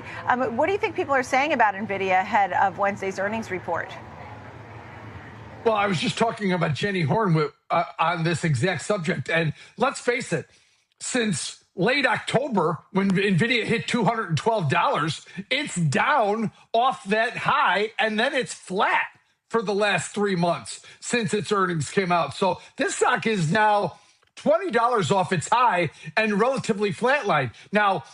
What do you think people are saying about Nvidia ahead of Wednesday's earnings report? Well, I was just talking about Jenny Horn on this exact subject. And let's face it, since late October, when Nvidia hit $212, it's down off that high, and then it's flat for the last 3 months since its earnings came out. So this stock is now $20 off its high and relatively flatlined. Now,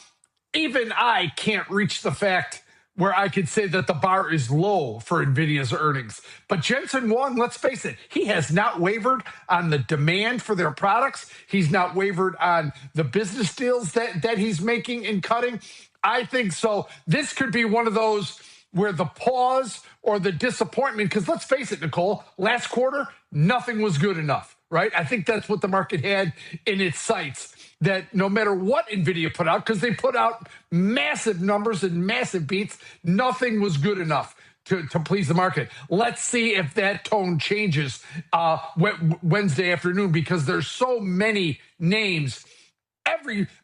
even I can't reach the fact where I could say that the bar is low for Nvidia's earnings. But Jensen Huang, let's face it, he has not wavered on the demand for their products. He's not wavered on the business deals that he's making and cutting. I think so. This could be one of those where the pause or the disappointment, because let's face it, Nicole, last quarter, nothing was good enough, right? I think that's what the market had in its sights, that no matter what Nvidia put out, because they put out massive numbers and massive beats, nothing was good enough to please the market. Let's see if that tone changes Wednesday afternoon, because there's so many names.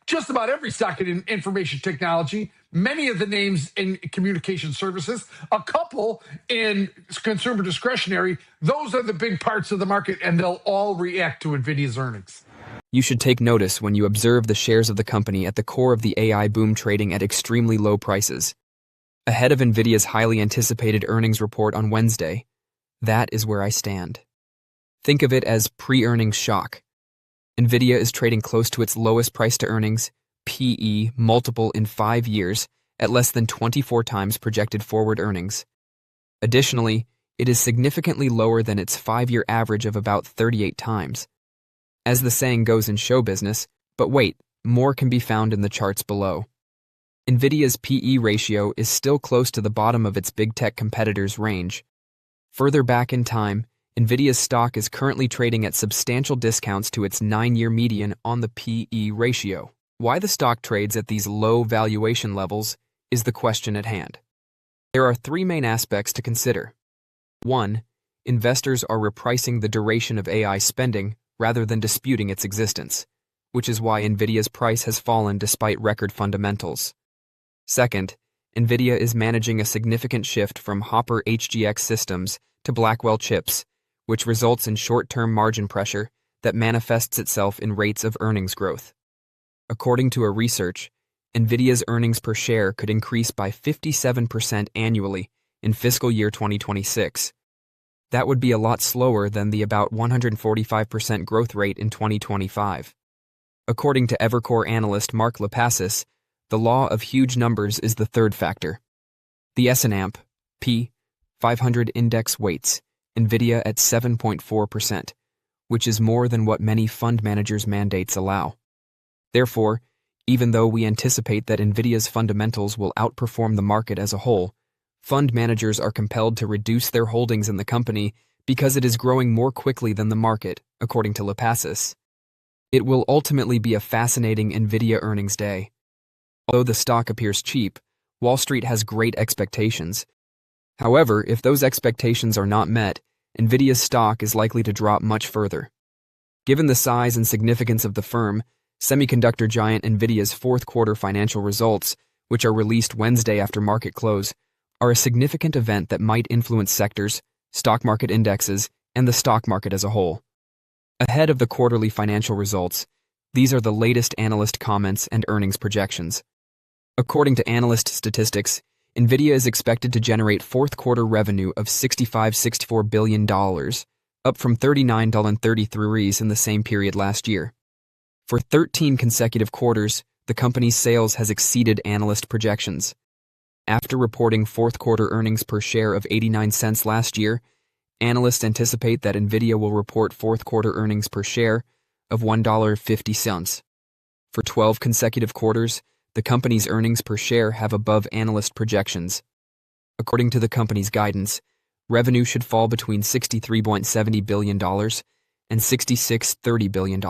Just about every stock in information technology, many of the names in communication services, a couple in consumer discretionary. Those are the big parts of the market, and they'll all react to Nvidia's earnings. You should take notice when you observe the shares of the company at the core of the AI boom trading at extremely low prices. Ahead of Nvidia's highly anticipated earnings report on Wednesday, that is where I stand. Think of it as pre-earnings shock. Nvidia is trading close to its lowest price-to-earnings, PE, multiple in 5 years, at less than 24 times projected forward earnings. Additionally, it is significantly lower than its 5-year average of about 38 times. As the saying goes in show business, but wait, more can be found in the charts below. Nvidia's PE ratio is still close to the bottom of its big tech competitors' range. Further back in time, Nvidia's stock is currently trading at substantial discounts to its 9-year median on the PE ratio. Why the stock trades at these low valuation levels is the question at hand. There are 3 main aspects to consider. 1. Investors are repricing the duration of AI spending rather than disputing its existence, which is why Nvidia's price has fallen despite record fundamentals. Second, Nvidia is managing a significant shift from Hopper HGX systems to Blackwell chips, which results in short-term margin pressure that manifests itself in rates of earnings growth. According to a research, Nvidia's earnings per share could increase by 57% annually in fiscal year 2026. That would be a lot slower than the about 145% growth rate in 2025. According to Evercore analyst Mark Lipacis, the law of huge numbers is the third factor. The S&P 500 index weights Nvidia at 7.4%, which is more than what many fund managers' mandates allow. Therefore, even though we anticipate that Nvidia's fundamentals will outperform the market as a whole, fund managers are compelled to reduce their holdings in the company because it is growing more quickly than the market, according to Lipacis. It will ultimately be a fascinating Nvidia earnings day. Although the stock appears cheap, Wall Street has great expectations. However, if those expectations are not met, Nvidia's stock is likely to drop much further. Given the size and significance of the firm, semiconductor giant Nvidia's fourth quarter financial results, which are released Wednesday after market close, are a significant event that might influence sectors, stock market indexes, and the stock market as a whole. Ahead of the quarterly financial results, these are the latest analyst comments and earnings projections. According to analyst statistics, Nvidia is expected to generate fourth quarter revenue of $64 billion, up from $39.33 billion in the same period last year. For 13 consecutive quarters, the company's sales has exceeded analyst projections. After reporting fourth quarter earnings per share of 89 cents last year, analysts anticipate that Nvidia will report fourth quarter earnings per share of $1.50. For 12 consecutive quarters, the company's earnings per share have above analyst projections. According to the company's guidance, revenue should fall between $63.70 billion and $66.30 billion.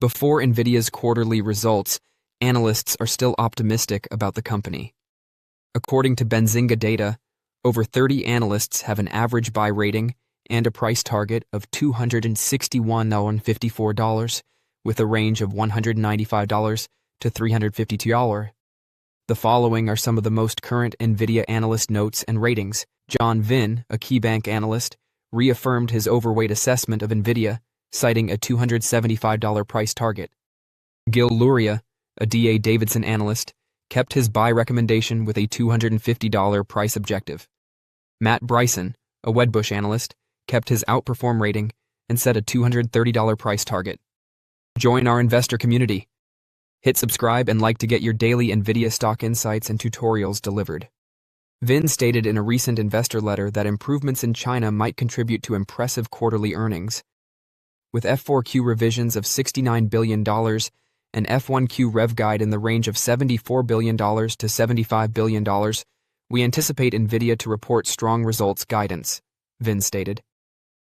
Before Nvidia's quarterly results, analysts are still optimistic about the company. According to Benzinga data, over 30 analysts have an average buy rating and a price target of $261.54, with a range of $195 to $352. The following are some of the most current Nvidia analyst notes and ratings. John Vin, a KeyBank analyst, reaffirmed his overweight assessment of Nvidia, citing a $275 price target. Gil Luria, a D.A. Davidson analyst, kept his buy recommendation with a $250 price objective. Matt Bryson, a Wedbush analyst, kept his outperform rating and set a $230 price target. Join our investor community. Hit subscribe and like to get your daily Nvidia stock insights and tutorials delivered. Vin stated in a recent investor letter that improvements in China might contribute to impressive quarterly earnings. With F4Q revisions of $69 billion and F1Q rev guide in the range of $74 billion to $75 billion, we anticipate Nvidia to report strong results guidance, Vin stated.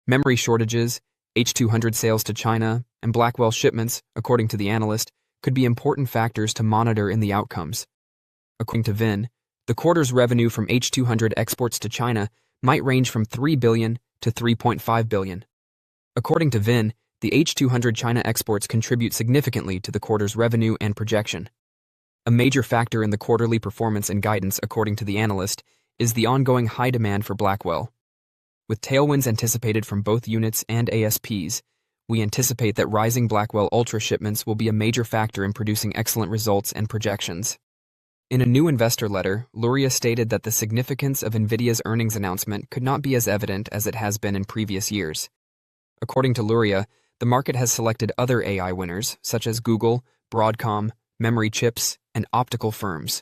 Memory shortages, H200 sales to China, and Blackwell shipments, according to the analyst, could be important factors to monitor in the outcomes. According to Vin, the quarter's revenue from H200 exports to China might range from $3 billion to $3.5 billion. According to Vin, the H200 China exports contribute significantly to the quarter's revenue and projection. A major factor in the quarterly performance and guidance, according to the analyst, is the ongoing high demand for Blackwell. With tailwinds anticipated from both units and ASPs, we anticipate that rising Blackwell Ultra shipments will be a major factor in producing excellent results and projections. In a new investor letter, Luria stated that the significance of Nvidia's earnings announcement could not be as evident as it has been in previous years. According to Luria, the market has selected other AI winners, such as Google, Broadcom, memory chips, and optical firms.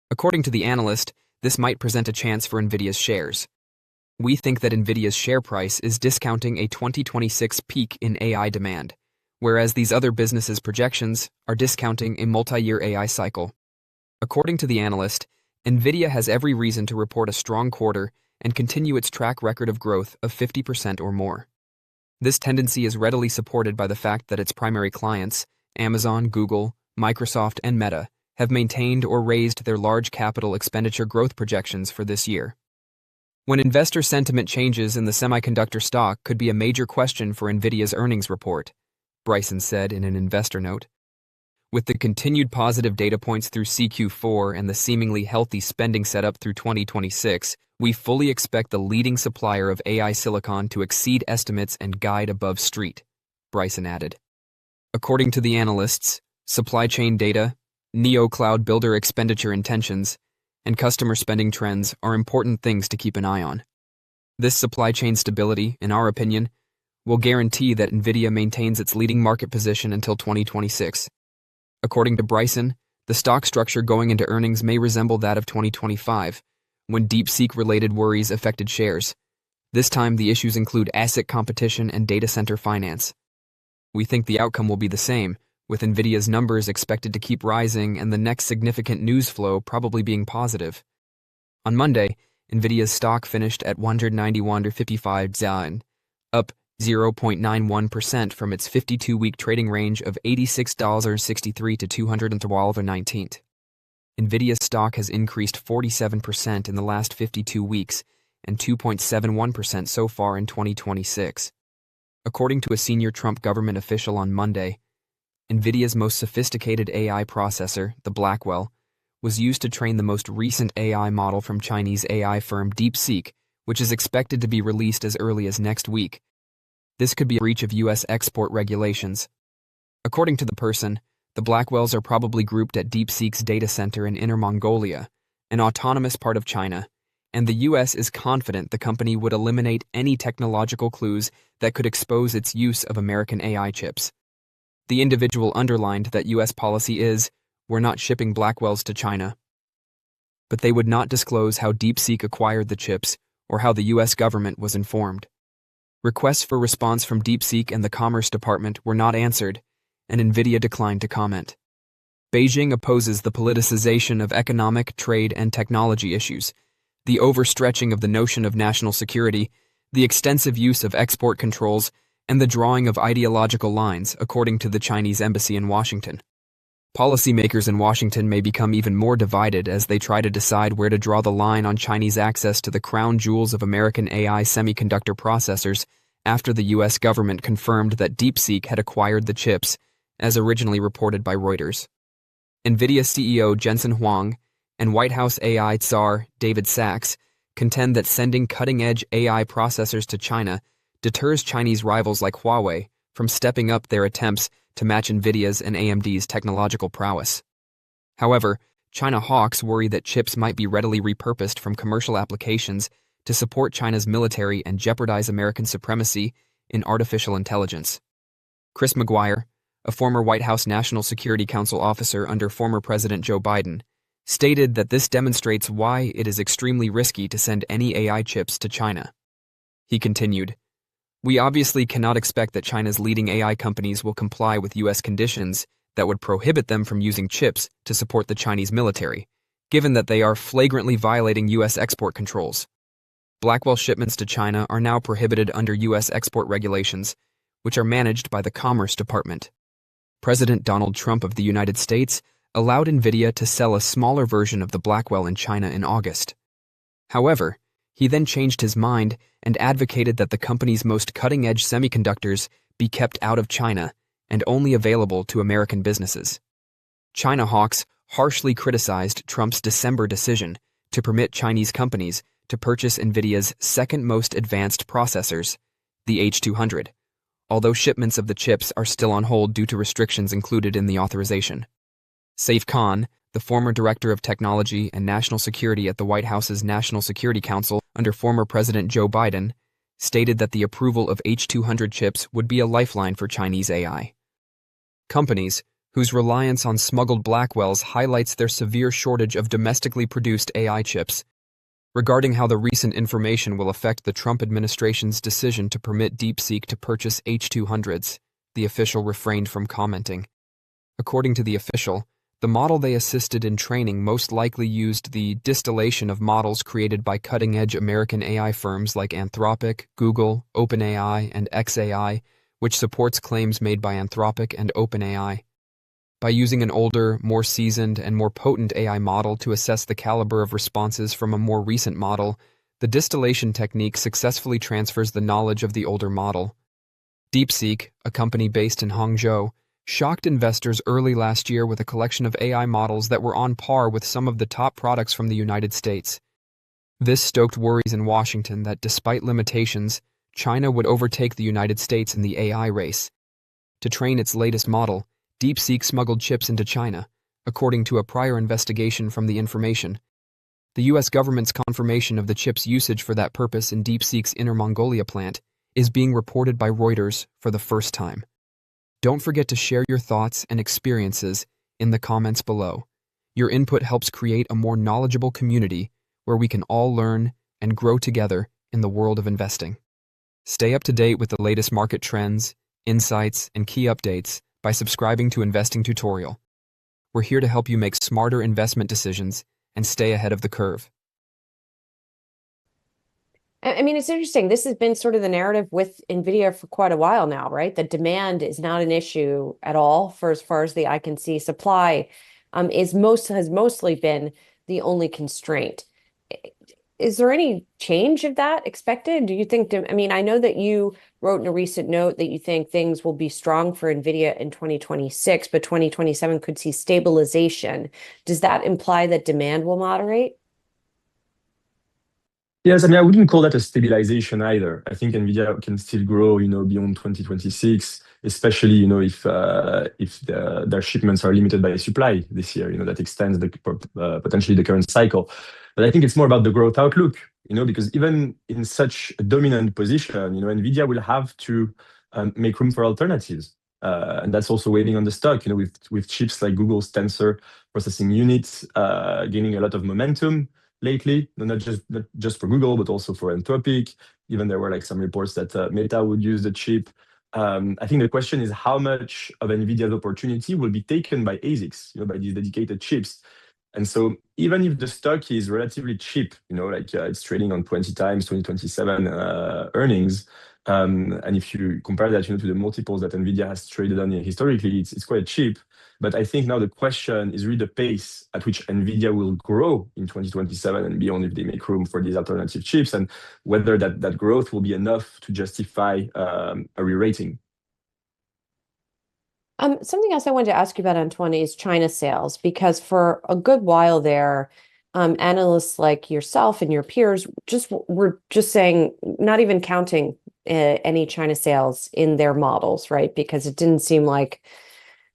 According to the analyst, this might present a chance for Nvidia's shares. We think that Nvidia's share price is discounting a 2026 peak in AI demand, whereas these other businesses' projections are discounting a multi-year AI cycle. According to the analyst, Nvidia has every reason to report a strong quarter and continue its track record of growth of 50% or more. This tendency is readily supported by the fact that its primary clients, Amazon, Google, Microsoft, and Meta, have maintained or raised their large capital expenditure growth projections for this year. When investor sentiment changes in the semiconductor stock could be a major question for Nvidia's earnings report, Bryson said in an investor note. With the continued positive data points through CQ4 and the seemingly healthy spending setup through 2026, we fully expect the leading supplier of AI silicon to exceed estimates and guide above street, Bryson added. According to the analysts, supply chain data, neo-cloud builder expenditure intentions, and customer spending trends are important things to keep an eye on. This supply chain stability, in our opinion, will guarantee that Nvidia maintains its leading market position until 2026. According to Bryson, the stock structure going into earnings may resemble that of 2025, when DeepSeek-related worries affected shares. This time, the issues include asset competition and data center finance. We think the outcome will be the same, with Nvidia's numbers expected to keep rising and the next significant news flow probably being positive. On Monday, Nvidia's stock finished at $191.55 yuan, up 0.91% from its 52-week trading range of $86.63 to $212.19. Nvidia's stock has increased 47% in the last 52 weeks and 2.71% so far in 2026. According to a senior Trump government official on Monday, Nvidia's most sophisticated AI processor, the Blackwell, was used to train the most recent AI model from Chinese AI firm DeepSeek, which is expected to be released as early as next week. This could be a breach of U.S. export regulations. According to the person, the Blackwells are probably grouped at DeepSeek's data center in Inner Mongolia, an autonomous part of China, and the U.S. is confident the company would eliminate any technological clues that could expose its use of American AI chips. The individual underlined that U.S. policy is, we're not shipping Blackwells to China. But they would not disclose how DeepSeek acquired the chips or how the U.S. government was informed. Requests for response from DeepSeek and the Commerce Department were not answered, and Nvidia declined to comment. Beijing opposes the politicization of economic, trade, and technology issues, the overstretching of the notion of national security, the extensive use of export controls, and the drawing of ideological lines, according to the Chinese embassy in Washington. Policymakers in Washington may become even more divided as they try to decide where to draw the line on Chinese access to the crown jewels of American AI semiconductor processors after the U.S. government confirmed that DeepSeek had acquired the chips, as originally reported by Reuters. Nvidia CEO Jensen Huang and White House AI czar David Sachs contend that sending cutting-edge AI processors to China deters Chinese rivals like Huawei from stepping up their attempts to match Nvidia's and AMD's technological prowess. However, China hawks worry that chips might be readily repurposed from commercial applications to support China's military and jeopardize American supremacy in artificial intelligence. Chris McGuire, a former White House National Security Council officer under former President Joe Biden, stated that this demonstrates why it is extremely risky to send any AI chips to China. He continued, "We obviously cannot expect that China's leading AI companies will comply with U.S. conditions that would prohibit them from using chips to support the Chinese military, given that they are flagrantly violating U.S. export controls. Blackwell shipments to China are now prohibited under U.S. export regulations, which are managed by the Commerce Department. President Donald Trump of the United States allowed Nvidia to sell a smaller version of the Blackwell in China in August. However, he then changed his mind and advocated that the company's most cutting-edge semiconductors be kept out of China and only available to American businesses. China hawks harshly criticized Trump's December decision to permit Chinese companies to purchase Nvidia's second most advanced processors, the H200, although shipments of the chips are still on hold due to restrictions included in the authorization. Saif Khan, the former Director of Technology and National Security at the White House's National Security Council under former President Joe Biden, stated that the approval of H200 chips would be a lifeline for Chinese AI. Companies, whose reliance on smuggled Blackwells highlights their severe shortage of domestically produced AI chips. Regarding how the recent information will affect the Trump administration's decision to permit DeepSeek to purchase H200s, the official refrained from commenting. According to the official, the model they assisted in training most likely used the distillation of models created by cutting-edge American AI firms like Anthropic, Google, OpenAI, and xAI, which supports claims made by Anthropic and OpenAI. By using an older, more seasoned, and more potent AI model to assess the caliber of responses from a more recent model, the distillation technique successfully transfers the knowledge of the older model. DeepSeek, a company based in Hangzhou, shocked investors early last year with a collection of AI models that were on par with some of the top products from the United States. This stoked worries in Washington that despite limitations, China would overtake the United States in the AI race. To train its latest model, DeepSeek smuggled chips into China, according to a prior investigation from The Information. The U.S. government's confirmation of the chip's usage for that purpose in DeepSeek's Inner Mongolia plant is being reported by Reuters for the first time. Don't forget to share your thoughts and experiences in the comments below. Your input helps create a more knowledgeable community where we can all learn and grow together in the world of investing. Stay up to date with the latest market trends, insights, and key updates by subscribing to Investing Tutorial. We're here to help you make smarter investment decisions and stay ahead of the curve. I mean, it's interesting. This has been sort of the narrative with Nvidia for quite a while now, right? The demand is not an issue at all for as far as the eye can see. Supply has mostly been the only constraint. Is there any change of that expected? Do you think, I mean, I know that you wrote in a recent note that you think things will be strong for Nvidia in 2026, but 2027 could see stabilization. Does that imply that demand will moderate? Yes, I mean, I wouldn't call that a stabilization either. I think Nvidia can still grow, beyond 2026, especially, if their shipments are limited by supply this year. That extends potentially the current cycle. But I think it's more about the growth outlook. Because even in such a dominant position, Nvidia will have to make room for alternatives, and that's also waiting on the stock. With chips like Google's Tensor processing units gaining a lot of momentum lately, not just for Google, but also for Anthropic. Even there were some reports that Meta would use the chip. I think the question is how much of NVIDIA's opportunity will be taken by ASICs, by these dedicated chips. And so even if the stock is relatively cheap, it's trading on 20 times 2027 earnings, and if you compare that, to the multiples that NVIDIA has traded on historically, it's quite cheap. But I think now the question is really the pace at which NVIDIA will grow in 2027 and beyond if they make room for these alternative chips, and whether that growth will be enough to justify a re-rating. Something else I wanted to ask you about, Antoine, is China sales, because for a good while there, analysts like yourself and your peers were just saying, not even counting any China sales in their models, right? Because it didn't seem like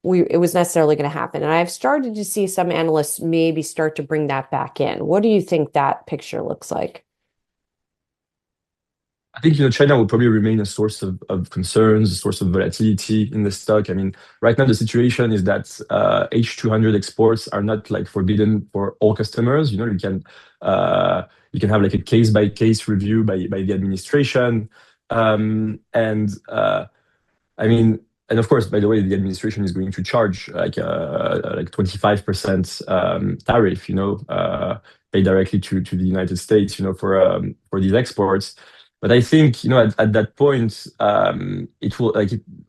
it was necessarily going to happen. And I've started to see some analysts maybe start to bring that back in. What do you think that picture looks like? I think China will probably remain a source of concerns, a source of volatility in the stock. I mean, right now the situation is that H200 exports are not like forbidden for all customers. You can have like a case by case review by the administration, and I mean, and of course, by the way, the administration is going to charge like 25% tariff, paid directly to the United States, for these exports. But I think, at that point, it will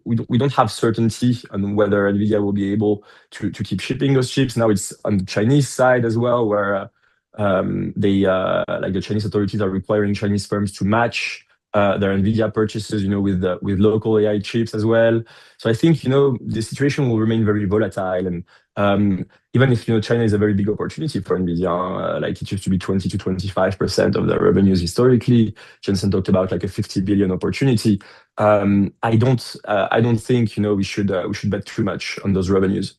we don't have certainty on whether Nvidia will be able to keep shipping those chips. Now it's on the Chinese side as well, where they like the Chinese authorities are requiring Chinese firms to match their Nvidia purchases, with local AI chips as well. So I think the situation will remain very volatile, and even if China is a very big opportunity for Nvidia, like it used to be 20 to 25% of their revenues historically. Jensen talked about like a 50 billion opportunity. I don't think we should bet too much on those revenues.